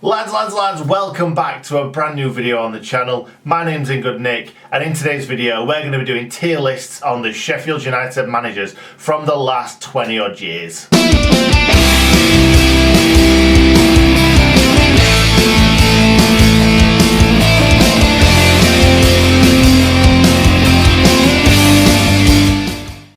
Lads, welcome back to a brand new video on the channel. My name's Ingood Nick, and in today's video we're going to be doing tier lists on the Sheffield United managers from the last 20 odd years.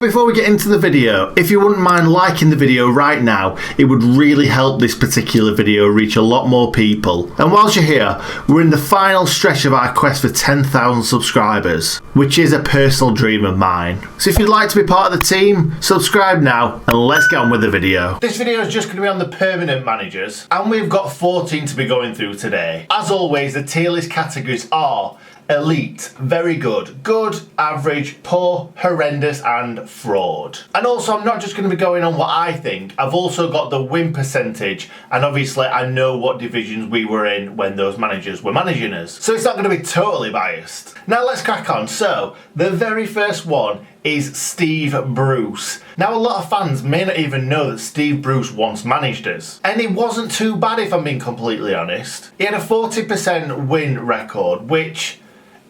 Before we get into the video, if you wouldn't mind liking the video right now, it would really help this particular video reach a lot more people. And whilst you're here, we're in the final stretch of our quest for 10,000 subscribers, which is a personal dream of mine. So if you'd like to be part of the team, subscribe now and let's get on with the video. This video is just going to be on the permanent managers, and we've got 14 to be going through today. As always, the tier list categories are elite, very good, good, average, poor, horrendous and fraud. And also I'm not just going to be going on what I think, I've also got the win percentage, and obviously I know what divisions we were in when those managers were managing us, so it's not going to be totally biased. Now let's crack on. So the very first one is Steve Bruce. Now a lot of fans may not even know that Steve Bruce once managed us, and he wasn't too bad if I'm being completely honest. He had a 40% win record, which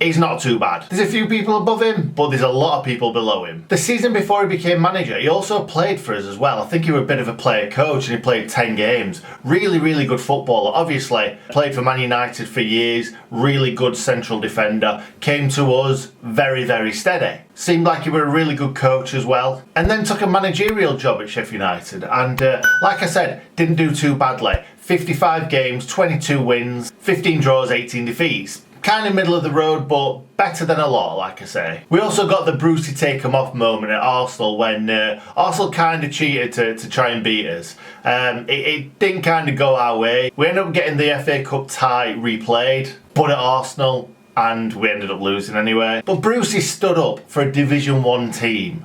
he's not too bad. There's a few people above him, but there's a lot of people below him. The season before he became manager, he also played for us as well. I think he was a bit of a player coach and he played 10 games. Really good footballer. Obviously, played for Man United for years, really good central defender. Came to us very steady. Seemed like he was a really good coach as well. And then took a managerial job at Sheffield United. And like I said, didn't do too badly. 55 games, 22 wins, 15 draws, 18 defeats. Kind of middle of the road, but better than a lot, like I say. We also got the Brucey take him off moment at Arsenal when Arsenal kind of cheated to try and beat us. It didn't kind of go our way. We ended up getting the FA Cup tie replayed, but at Arsenal, and we ended up losing anyway. But Brucey stood up for a Division 1 team.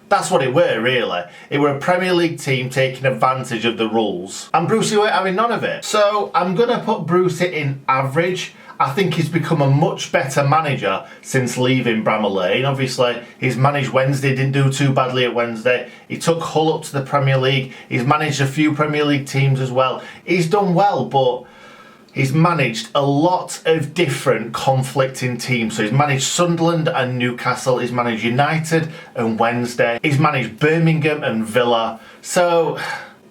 That's what it were, really. It were a Premier League team taking advantage of the rules, and Brucey weren't having none of it. So I'm going to put Brucey in average. I think he's become a much better manager since leaving Bramall Lane. Obviously, he's managed Wednesday, didn't do too badly at Wednesday. He took Hull up to the Premier League. He's managed a few Premier League teams as well. He's done well, but he's managed a lot of different conflicting teams. So he's managed Sunderland and Newcastle. He's managed United and Wednesday. He's managed Birmingham and Villa. So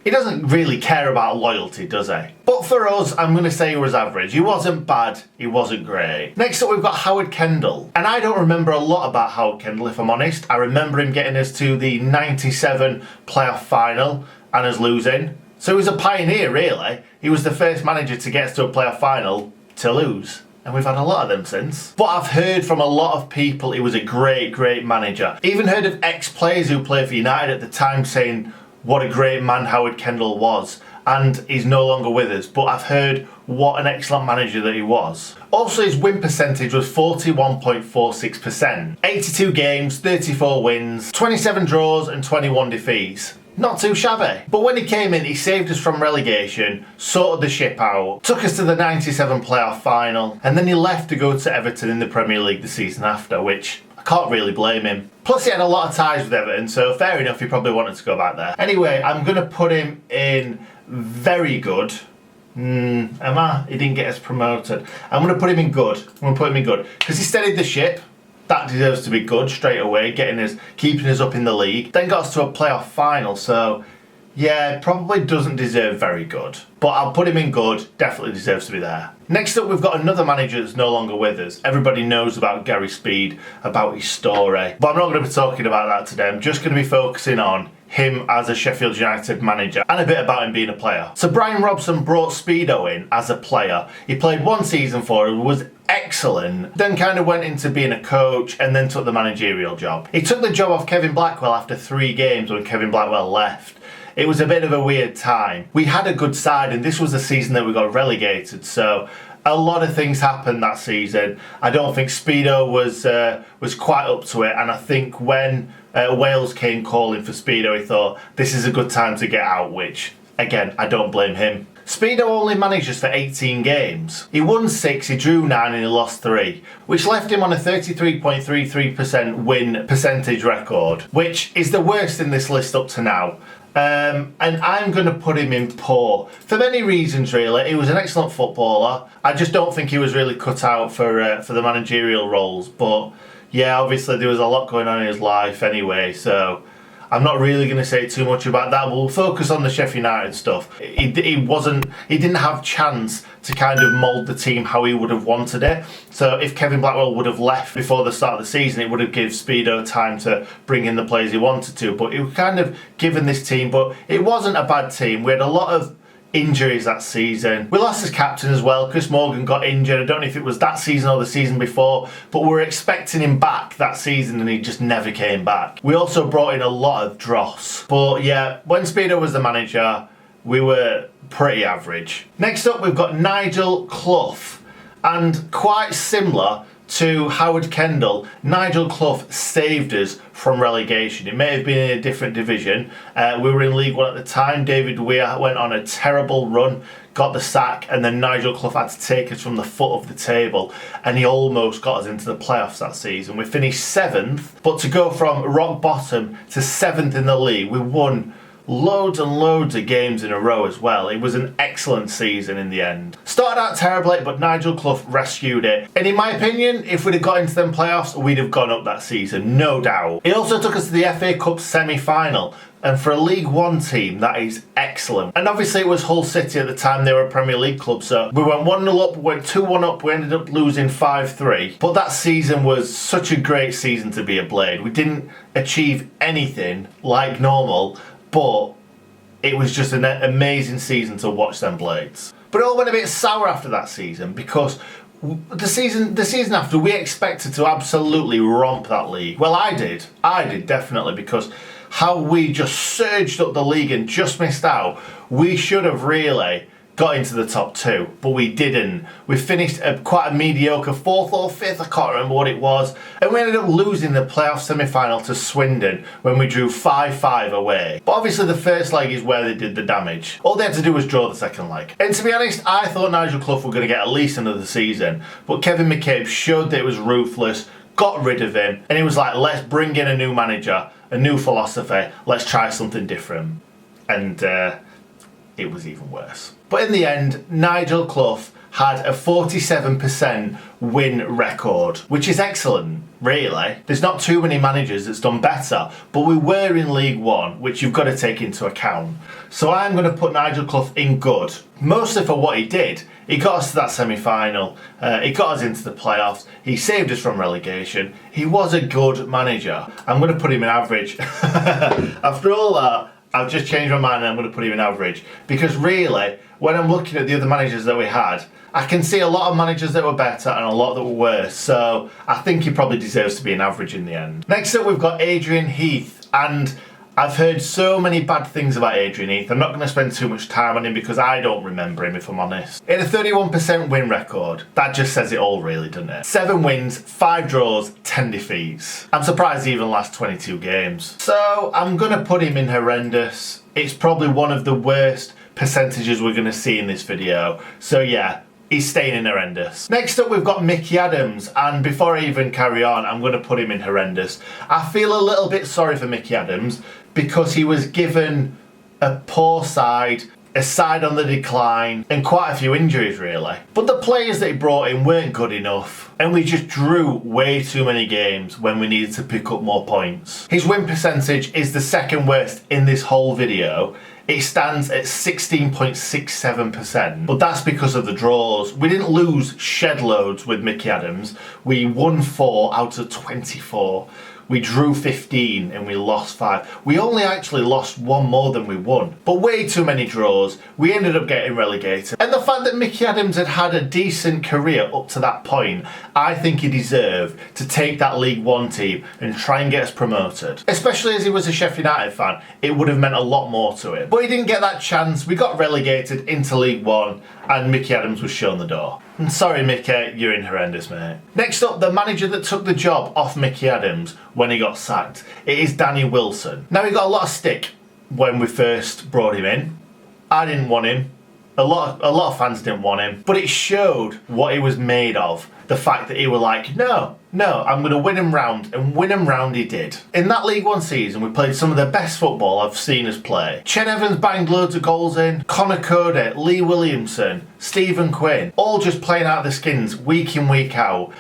he doesn't really care about loyalty, does he? But for us, I'm going to say he was average. He wasn't bad, he wasn't great. Next up, we've got Howard Kendall. And I don't remember a lot about Howard Kendall, if I'm honest. I remember him getting us to the 97 playoff final and us losing. So he was a pioneer, really. He was the first manager to get us to a playoff final to lose. And we've had a lot of them since. But I've heard from a lot of people he was a great manager. Even heard of ex-players who played for United at the time saying what a great man Howard Kendall was, and he's no longer with us, but I've heard what an excellent manager that he was. Also, his win percentage was 41.46%. 82 games, 34 wins, 27 draws and 21 defeats. Not too shabby. But when he came in, he saved us from relegation, sorted the ship out, took us to the 97 playoff final, and then he left to go to Everton in the Premier League the season after, which I can't really blame him. Plus he had a lot of ties with Everton, so fair enough, he probably wanted to go back there. Anyway, I'm going to put him in very good. He didn't get us promoted. I'm going to put him in good. Because he steadied the ship. That deserves to be good straight away, keeping us up in the league. Then got us to a playoff final, so yeah, probably doesn't deserve very good. But I'll put him in good, definitely deserves to be there. Next up, we've got another manager that's no longer with us. Everybody knows about Gary Speed, about his story. But I'm not going to be talking about that today. I'm just going to be focusing on him as a Sheffield United manager and a bit about him being a player. So Bryan Robson brought Speedo in as a player. He played one season for him, was excellent, then kind of went into being a coach and then took the managerial job. He took the job off Kevin Blackwell after 3 games when Kevin Blackwell left. It was a bit of a weird time. We had a good side and this was the season that we got relegated, so a lot of things happened that season. I don't think Speedo was quite up to it, and I think when Wales came calling for Speedo, he thought this is a good time to get out, which again, I don't blame him. Speedo only managed us for 18 games. He won 6, he drew 9 and he lost 3, which left him on a 33.33% win percentage record, which is the worst in this list up to now. And I'm going to put him in poor for many reasons, really. He was an excellent footballer. I just don't think he was really cut out for the managerial roles. But yeah, obviously there was a lot going on in his life anyway, so I'm not really going to say too much about that. We'll focus on the Sheffield United stuff. He didn't have chance to kind of mould the team how he would have wanted it. So if Kevin Blackwell would have left before the start of the season, it would have given Speedo time to bring in the players he wanted to. But he was kind of given this team, but it wasn't a bad team. We had a lot of injuries that season. We lost his captain as well. Chris Morgan got injured. I don't know if it was that season or the season before, but we were expecting him back that season and he just never came back. We also brought in a lot of dross. But yeah, when Speedo was the manager, we were pretty average. Next up, we've got Nigel Clough, and quite similar to Howard Kendall, Nigel Clough saved us from relegation. It may have been in a different division. We were in League One at the time. David Weir went on a terrible run, got the sack, and then Nigel Clough had to take us from the foot of the table, and he almost got us into the playoffs that season. We finished 7th, but to go from rock bottom to 7th in the league, we won loads and loads of games in a row as well. It was an excellent season in the end. Started out terribly, but Nigel Clough rescued it. And in my opinion, if we'd have got into them playoffs, we'd have gone up that season, no doubt. He also took us to the FA Cup semi-final. And for a League One team, that is excellent. And obviously it was Hull City at the time, they were a Premier League club, so we went 1-0 up, we went 2-1 up, we ended up losing 5-3. But that season was such a great season to be a Blade. We didn't achieve anything like normal, but it was just an amazing season to watch them Blades. But it all went a bit sour after that season because the season after we expected to absolutely romp that league. Well, I did definitely, because how we just surged up the league and just missed out. We should have really got into the top 2, but we didn't. We finished quite a mediocre 4th or 5th, I can't remember what it was, and we ended up losing the playoff semi-final to Swindon when we drew 5-5 away. But obviously the first leg is where they did the damage. All they had to do was draw the second leg. And to be honest, I thought Nigel Clough were going to get at least another season, but Kevin McCabe showed that it was ruthless, got rid of him, and he was like, let's bring in a new manager, a new philosophy, let's try something different. And it was even worse. But in the end, Nigel Clough had a 47% win record, which is excellent, really. There's not too many managers that's done better, but we were in League One, which you've got to take into account. So I'm going to put Nigel Clough in good, mostly for what he did. He got us to that semi-final, he got us into the playoffs, he saved us from relegation. He was a good manager. I'm going to put him in average. After all that, I've just changed my mind and I'm going to put him in average. Because really, when I'm looking at the other managers that we had, I can see a lot of managers that were better and a lot that were worse. So I think he probably deserves to be an average in the end. Next up, we've got Adrian Heath. And I've heard so many bad things about Adrian Heath. I'm not going to spend too much time on him because I don't remember him, if I'm honest. He had a 31% win record. That just says it all, really, doesn't it? 7 wins, 5 draws, 10 defeats. I'm surprised he even lasts 22 games. So I'm going to put him in horrendous. It's probably one of the worst percentages we're going to see in this video. So yeah, he's staying in horrendous. Next up, we've got Micky Adams, and before I even carry on, I'm going to put him in horrendous. I feel a little bit sorry for Micky Adams because he was given a poor side, a side on the decline, and quite a few injuries, really. But the players that he brought in weren't good enough, and we just drew way too many games when we needed to pick up more points. His win percentage is the second worst in this whole video. It stands at 16.67%, but that's because of the draws. We didn't lose shed loads with Micky Adams. We won 4 out of 24. We drew 15 and we lost 5. We only actually lost 1 more than we won, but way too many draws. We ended up getting relegated. And the fact that Micky Adams had had a decent career up to that point, I think he deserved to take that League One team and try and get us promoted. Especially as he was a Sheffield United fan, it would have meant a lot more to him. But he didn't get that chance. We got relegated into League One and Micky Adams was shown the door. I'm sorry, Micky, you're in horrendous, mate. Next up, the manager that took the job off Micky Adams when he got sacked. It is Danny Wilson. Now, he got a lot of stick when we first brought him in. I didn't want him. A lot of fans didn't want him, but it showed what he was made of. The fact that he were like, no, I'm going to win him round, and win him round he did. In that League One season, we played some of the best football I've seen us play. Ched Evans banged loads of goals in, Connor Cody, Lee Williamson, Stephen Quinn, all just playing out of their skins week in, week out.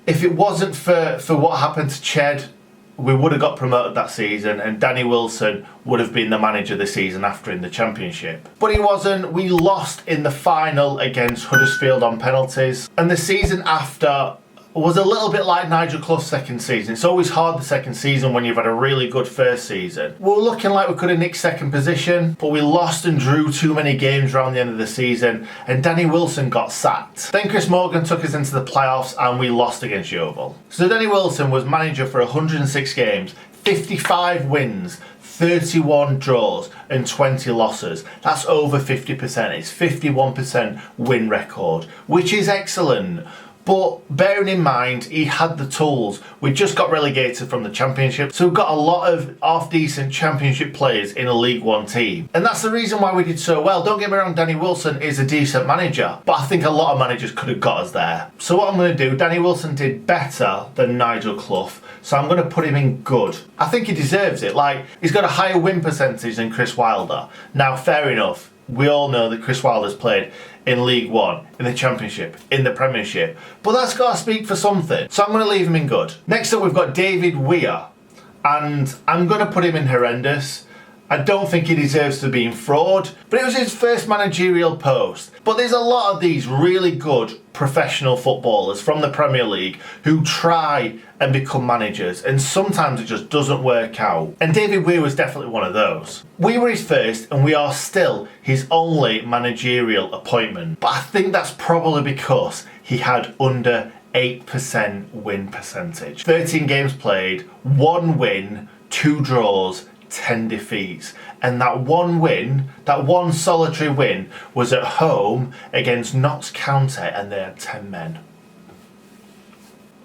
If it wasn't for what happened to Ched, we would have got promoted that season, and Danny Wilson would have been the manager the season after in the Championship. But he wasn't. We lost in the final against Huddersfield on penalties. And the season after was a little bit like Nigel Clough's second season. It's always hard the second season when you've had a really good first season. We were looking like we could have nicked second position, but we lost and drew too many games around the end of the season, and Danny Wilson got sacked. Then Chris Morgan took us into the playoffs and we lost against Yeovil. So Danny Wilson was manager for 106 games, 55 wins, 31 draws and 20 losses. That's over 50%. It's 51% win record, which is excellent. But bearing in mind, he had the tools. We just got relegated from the Championship, so we've got a lot of half-decent Championship players in a League One team. And that's the reason why we did so well. Don't get me wrong, Danny Wilson is a decent manager, but I think a lot of managers could have got us there. So what I'm going to do, Danny Wilson did better than Nigel Clough, so I'm going to put him in good. I think he deserves it. Like, he's got a higher win percentage than Chris Wilder. Now, fair enough. We all know that Chris Wilder's played in League One, in the Championship, in the Premiership. But that's got to speak for something. So I'm going to leave him in good. Next up, we've got David Weir. And I'm going to put him in horrendous. I don't think he deserves to be in fraud, but it was his first managerial post. But there's a lot of these really good professional footballers from the Premier League who try and become managers, and sometimes it just doesn't work out. And David Weir was definitely one of those. We were his first, and we are still his only managerial appointment. But I think that's probably because he had under 8% win percentage. 13 games played, 1 win, 2 draws, 10 defeats, and that one win, that one solitary win, was at home against Notts County, and they had 10 men.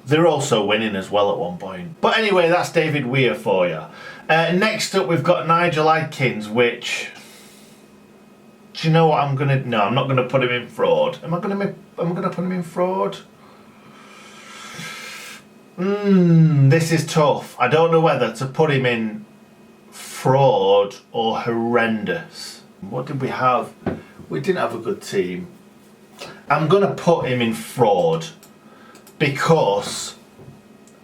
They're also winning as well at one point. But anyway, that's David Weir for you. Next up, we've got Nigel Adkins, which, do you know what I'm gonna? No, I'm not gonna put him in fraud. Am I gonna put him in fraud? This is tough. I don't know whether to put him in fraud or horrendous. What did we have? We didn't have a good team. I'm going to put him in fraud because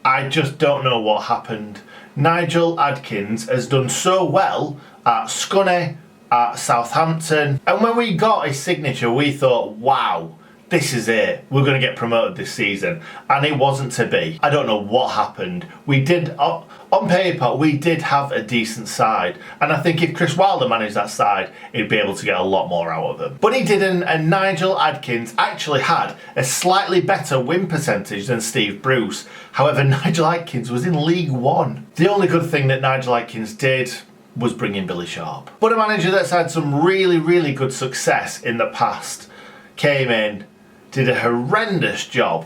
I just don't know what happened. Nigel Adkins has done so well at Scunny, at Southampton, and when we got his signature we thought, wow, this is it, we're going to get promoted this season, and it wasn't to be. I don't know what happened. We did, on paper, we did have a decent side, and I think if Chris Wilder managed that side, he'd be able to get a lot more out of them. But he didn't, and Nigel Adkins actually had a slightly better win percentage than Steve Bruce. However, Nigel Adkins was in League One. The only good thing that Nigel Adkins did was bring in Billy Sharp. But a manager that's had some really, really good success in the past came in, did a horrendous job,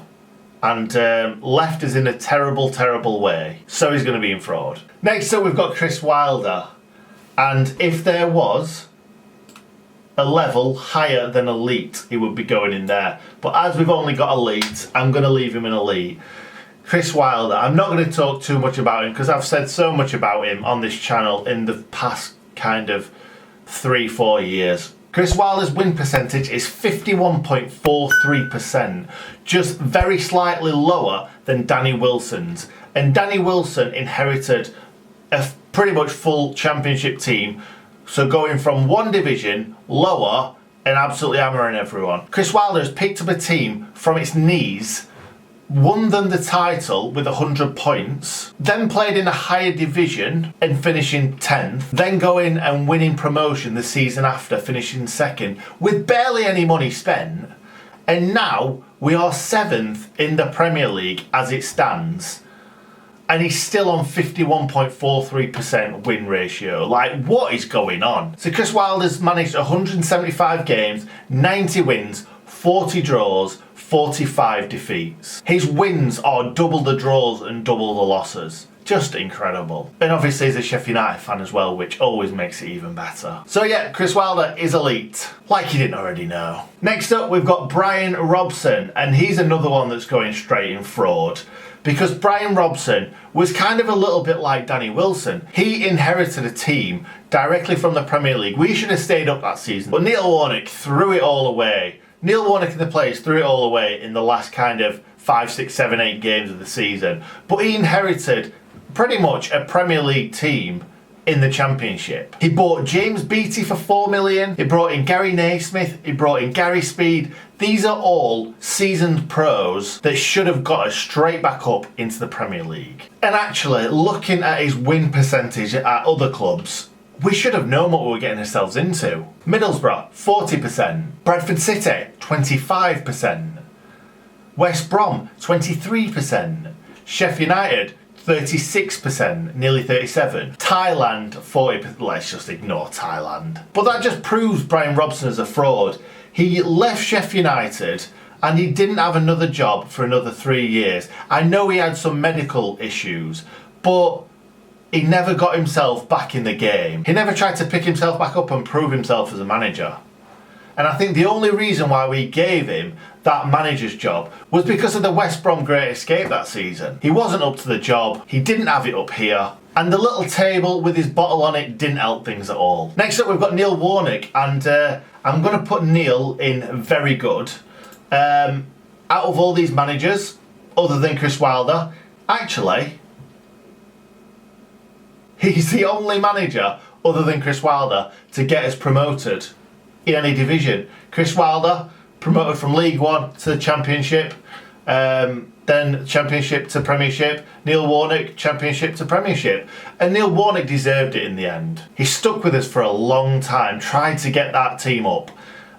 and left us in a terrible, terrible way. So he's going to be in fraud. Next up, we've got Chris Wilder. And if there was a level higher than elite, he would be going in there. But as we've only got elite, I'm going to leave him in elite. Chris Wilder, I'm not going to talk too much about him because I've said so much about him on this channel in the past kind of 3-4 years. Chris Wilder's win percentage is 51.43%, just very slightly lower than Danny Wilson's. And Danny Wilson inherited a pretty much full Championship team, so going from one division lower and absolutely hammering everyone. Chris Wilder has picked up a team from its knees, won them the title with 100 points, then played in a higher division and finishing 10th, then going and winning promotion the season after, finishing 2nd, with barely any money spent. And now we are 7th in the Premier League as it stands. And he's still on 51.43% win ratio. Like, what is going on? So Chris Wilder's managed 175 games, 90 wins, 40 draws, 45 defeats. His wins are double the draws and double the losses. Just incredible. And obviously he's a Sheffield United fan as well, which always makes it even better. So yeah, Chris Wilder is elite, like you didn't already know. Next up, we've got Bryan Robson, and he's another one that's going straight in fraud. Because Bryan Robson was kind of a little bit like Danny Wilson. He inherited a team directly from the Premier League. We should have stayed up that season, but Neil Warnock threw it all away. Neil Warnock and the players threw it all away in the last kind of 5, 6, 7, 8 games of the season. But he inherited pretty much a Premier League team in the Championship. He bought James Beattie for $4 million. He brought in Gary Naismith. He brought in Gary Speed. These are all seasoned pros that should have got us straight back up into the Premier League. And actually, looking at his win percentage at other clubs, we should have known what we were getting ourselves into. Middlesbrough, 40%. Bradford City, 25%. West Brom, 23%. Sheffield United, 36%, nearly 37%. Thailand, 40%. Let's just ignore Thailand. But that just proves Bryan Robson is a fraud. He left Sheffield United and he didn't have another job for another 3 years. I know he had some medical issues, but he never got himself back in the game. He never tried to pick himself back up and prove himself as a manager. And I think the only reason why we gave him that manager's job was because of the West Brom Great Escape that season. He wasn't up to the job, he didn't have it up here, and the little table with his bottle on it didn't help things at all. Next up, we've got Neil Warnock, and I'm going to put Neil in very good. Out of all these managers, other than Chris Wilder, actually, he's the only manager other than Chris Wilder to get us promoted in any division. Chris Wilder promoted from League One to the Championship, then Championship to Premiership. Neil Warnock, Championship to Premiership. And Neil Warnock deserved it in the end. He stuck with us for a long time, tried to get that team up,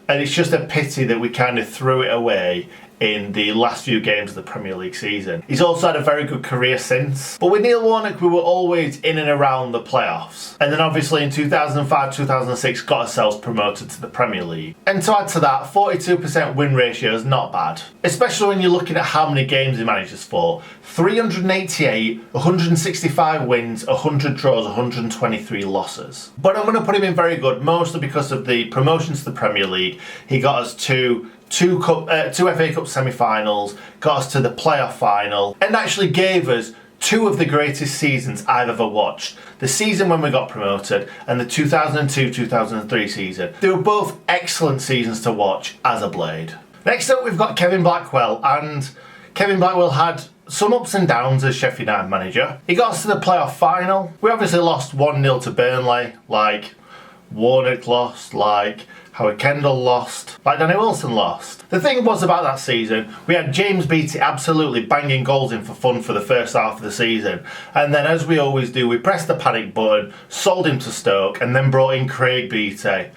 and it's just a pity that we kind of threw it away in the last few games of the Premier League season. He's also had a very good career since. But with Neil Warnock, we were always in and around the playoffs. And then obviously in 2005-2006 got ourselves promoted to the Premier League. And to add to that, 42% win ratio is not bad. Especially when you're looking at how many games he manages for. 388, 165 wins, 100 draws, 123 losses. But I'm going to put him in very good, mostly because of the promotion to the Premier League. He got us two FA Cup semi-finals, got us to the playoff final, and actually gave us two of the greatest seasons I've ever watched. The season when we got promoted and the 2002-2003 season. They were both excellent seasons to watch as a Blade. Next up, we've got Kevin Blackwell, and Kevin Blackwell had some ups and downs as Sheffield United manager. He got us to the playoff final. We obviously lost 1-0 to Burnley, like Warnock lost, like Howard Kendall lost, like Danny Wilson lost. The thing was about that season, we had James Beattie absolutely banging goals in for fun for the first half of the season. And then, as we always do, we pressed the panic button, sold him to Stoke, and then brought in Craig Beattie.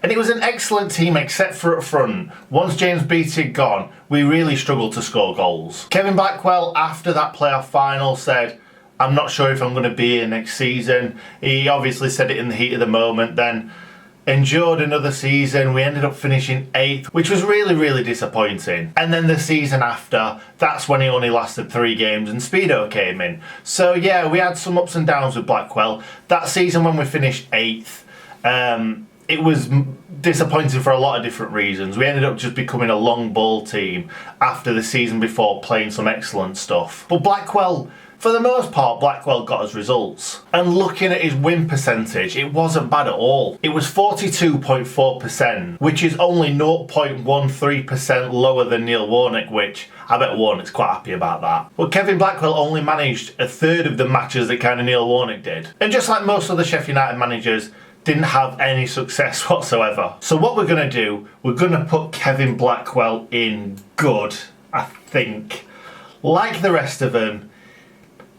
And it was an excellent team except for up front. Once James Beattie had gone, we really struggled to score goals. Kevin Blackwell, after that playoff final, said, "I'm not sure if I'm going to be here next season." He obviously said it in the heat of the moment, then endured another season. We ended up finishing 8th, which was really, really disappointing. And then the season after, that's when he only lasted 3 games and Speedo came in. So yeah, we had some ups and downs with Blackwell. That season when we finished 8th, it was disappointing for a lot of different reasons. We ended up just becoming a long ball team after the season before, playing some excellent stuff. But Blackwell, for the most part, Blackwell got us results. And looking at his win percentage, it wasn't bad at all. It was 42.4%, which is only 0.13% lower than Neil Warnock, which I bet Warnock's quite happy about that. But Kevin Blackwell only managed a third of the matches that kind of Neil Warnock did. And just like most of the Sheffield United managers, didn't have any success whatsoever. So what we're going to do, we're going to put Kevin Blackwell in good, I think. Like the rest of them,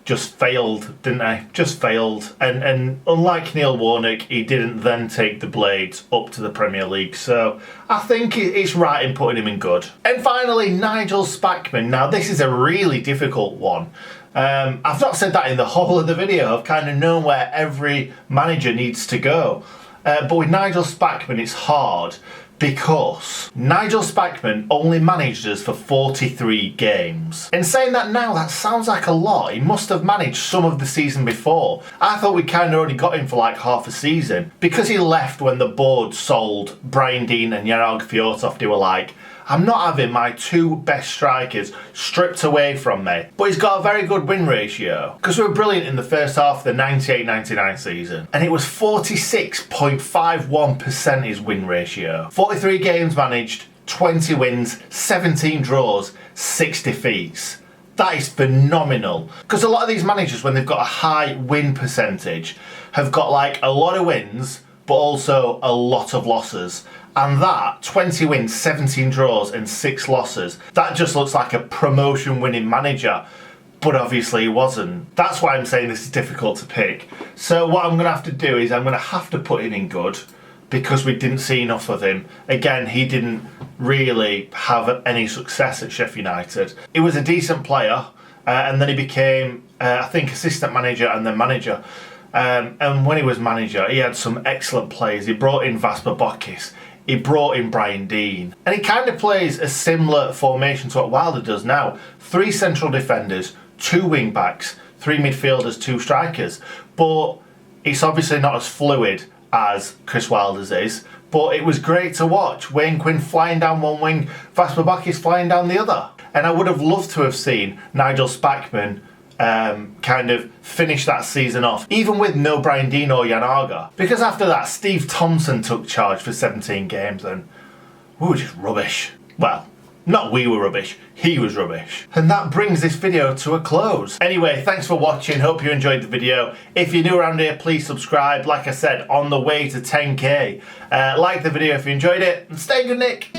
just failed, didn't they? Just failed. And unlike Neil Warnock, he didn't then take the Blades up to the Premier League. So I think it's right in putting him in good. And finally, Nigel Spackman. Now, this is a really difficult one. I've not said that in the whole of the video. I've kind of known where every manager needs to go. But with Nigel Spackman, it's hard because Nigel Spackman only managed us for 43 games. In saying that now, that sounds like a lot. He must have managed some of the season before. I thought we kind of only got him for like half a season. Because he left when the board sold Brian Deane and Jarog Fjortoft, they were like, I'm not having my two best strikers stripped away from me. But he's got a very good win ratio, because we were brilliant in the first half of the 98-99 season. And it was 46.51% his win ratio. 43 games managed, 20 wins, 17 draws, 6 defeats. That is phenomenal. Because a lot of these managers, when they've got a high win percentage, have got like a lot of wins, but also a lot of losses. And that, 20 wins, 17 draws and 6 losses, that just looks like a promotion winning manager. But obviously he wasn't. That's why I'm saying this is difficult to pick. So what I'm going to have to do is I'm going to have to put him in good, because we didn't see enough of him. Again, he didn't really have any success at Sheffield United. He was a decent player, and then he became, I think, assistant manager and then manager. And when he was manager, he had some excellent players. He brought in Vasper Bokis. He brought in Brian Deane. And he kind of plays a similar formation to what Wilder does now. 3 central defenders, 2 wing backs, 3 midfielders, 2 strikers. But it's obviously not as fluid as Chris Wilder's is. But it was great to watch. Wayne Quinn flying down one wing, Vasper Bokis flying down the other. And I would have loved to have seen Nigel Spackman kind of finish that season off, even with no Brian Deane or Jan Arga. Because after that, Steve Thompson took charge for 17 games and we were just rubbish. Well, not we were rubbish, he was rubbish. And that brings this video to a close. Anyway, thanks for watching, hope you enjoyed the video. If you're new around here, please subscribe. Like I said, on the way to 10k. Like the video if you enjoyed it, and stay good, Nick.